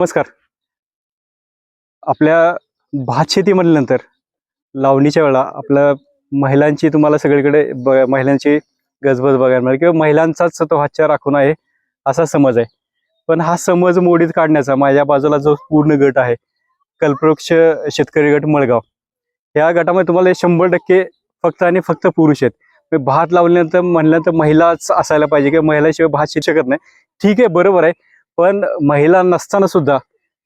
नमस्कार. आपल्या भात शेती म्हटल्यानंतर लावणीच्या वेळा आपल्या महिलांची तुम्हाला सगळीकडे महिलांची गजबज बघायला मिळेल किंवा महिलांचाच तो हातच्या राखून आहे असा समज आहे. पण हा समज मोडीत काढण्याचा माझ्या बाजूला जो पूर्ण गट आहे, कल्पवृक्ष शेतकरी गट मळगाव, या गटामध्ये तुम्हाला 100% फक्त आणि फक्त पुरुष आहेत. भात लावल्यानंतर म्हणल्यानंतर महिलाच असायला पाहिजे किंवा महिलाशिवाय भात शेती शकत नाही. ठीक आहे, बरोबर आहे. पण महिला नसताना सुद्धा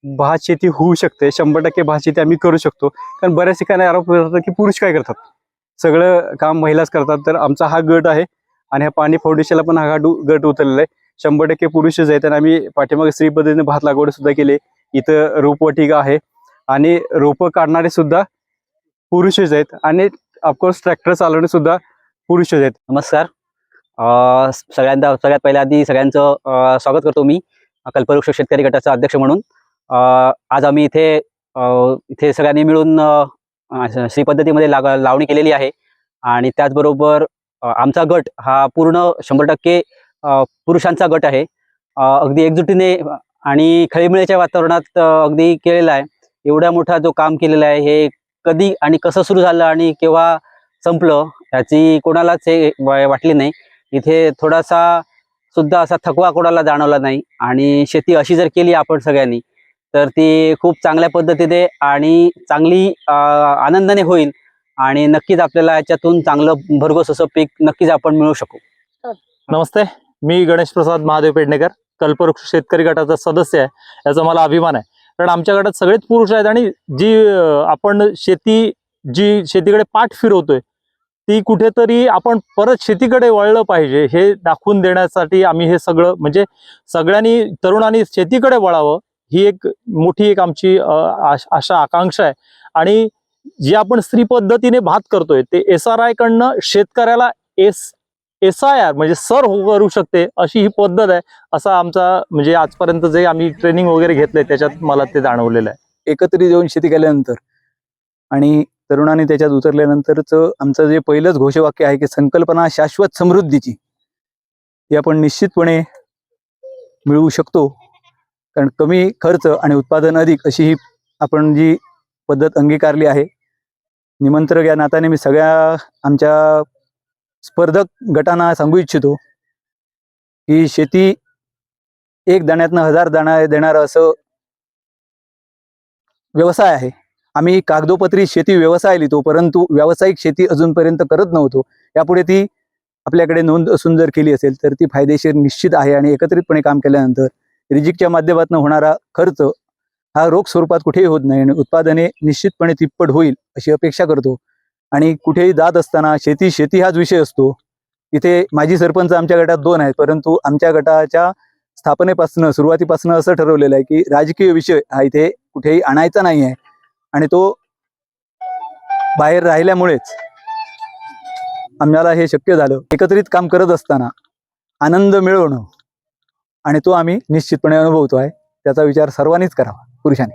भात शेती होऊ शकते. 100% भात शेती आम्ही करू शकतो. कारण बऱ्याच ठिकाणी आरोप करतात की पुरुष काय करतात, सगळं काम महिलाच करतात. तर आमचा हा गट आहे आणि ह्या पाणी फाउंडेशनला पण हा गट उतरलेला आहे. 100% पुरुषच आहेत. आणि आम्ही पाठीमागे स्त्री पद्धतीने भात लागवड सुद्धा केली. इथं रोपवाटिका आहे आणि रोपं काढणारे सुद्धा पुरुषच आहेत आणि ऑफकोर्स ट्रॅक्टर चालवणे सुद्धा पुरुषच आहेत. नमस्कार. सगळ्यात पहिल्या आधी सगळ्यांचं स्वागत करतो मी कल्पवृक्ष शेतकरी गटाचा अध्यक्ष म्हणून. आज आम्ही इथे सगळ्यांनी मिळून श्री पद्धतीमध्ये लावणी केलेली आहे. आणि त्याचबरोबर आमचा गट हा पूर्ण 100% पुरुषांचा गट आहे. अगदी एकजुटीने आणि खेळीमेळीच्या वातावरणात अगदी केलेला आहे. एवढा मोठा जो काम केलेला आहे हे कधी आणि कसं सुरू झालं आणि केव्हा संपलं याची कोणालाच हे वाटली नाही. इथे थोडासा सुद्धा असा थकवा कोणाला जाणवला नाही. आणि शेती अशी जर केली आपण सगळ्यांनी तर ती खूप चांगल्या पद्धतीने आणि चांगली आनंदाने होईल आणि नक्कीच आपल्याला याच्यातून चांगलं भरघोस असं पीक नक्कीच आपण मिळवू शकू. नमस्ते, मी गणेश प्रसाद महादेव पेडणेकर, कल्पवृक्ष शेतकरी गटाचा सदस्य आहे. याचा मला अभिमान आहे, कारण आमच्या गटात सगळेच पुरुष आहेत. आणि आपण शेतीकडे पाठ फिरवतोय ती कुठेतरी आपण परत शेतीकडे वळलं पाहिजे हे दाखवून देण्यासाठी आम्ही हे सगळं, म्हणजे सगळ्यांनी तरुणांनी शेतीकडे वळावं ही एक मोठी आमची आशा आकांक्षा आहे. आणि जे आपण स्त्री पद्धतीने भात करतोय ते SRI कडनं शेतकऱ्याला SIR म्हणजे सर करू शकते अशी ही पद्धत आहे. असा आमचा, म्हणजे आजपर्यंत जे आम्ही ट्रेनिंग वगैरे घेतलंय त्याच्यात मला ते जाणवलेलं आहे. एकत्रित येऊन शेती केल्यानंतर आणि तरुणांनी त्याच्यात उतरल्यानंतरचं आमचं जे पहिलंच घोषवाक्य आहे की संकल्पना शाश्वत समृद्धीची, ही आपण निश्चितपणे मिळवू शकतो. कारण कमी खर्च आणि उत्पादन अधिक अशी ही आपण जी पद्धत अंगीकारली आहे. निमंत्रक या नात्याने मी सगळ्या आमच्या स्पर्धक गटांना सांगू इच्छितो की शेती एक दाण्यातनं 1000 दाणा देणारं असं व्यवसाय आहे. आम्ही कागदोपत्री शेती व्यवसाय लिहितो, परंतु व्यावसायिक शेती अजूनपर्यंत करत नव्हतो. यापुढे ती आपल्याकडे नोंद असून जर केली असेल तर ती फायदेशीर निश्चित आहे. आणि एकत्रितपणे काम केल्यानंतर रिजिकच्या माध्यमातून होणारा खर्च हा रोख स्वरूपात कुठेही होत नाही आणि उत्पादने निश्चितपणे तिप्पट होईल अशी अपेक्षा करतो. आणि कुठेही जात असताना शेती हाच विषय असतो. इथे माजी सरपंच आमच्या गटात 2 आहेत, परंतु आमच्या गटाच्या स्थापनेपासून सुरुवातीपासून असं ठरवलेलं आहे की राजकीय विषय हा इथे कुठेही आणायचा नाही आहे. आणि तो बाहेर राहिल्यामुळेच आम्हाला हे शक्य झालं. एकत्रित काम करत असताना आनंद मिळवणं आणि तो आम्ही निश्चितपणे अनुभवतो आहे. त्याचा विचार सर्वांनीच करावा पुरुषांनी.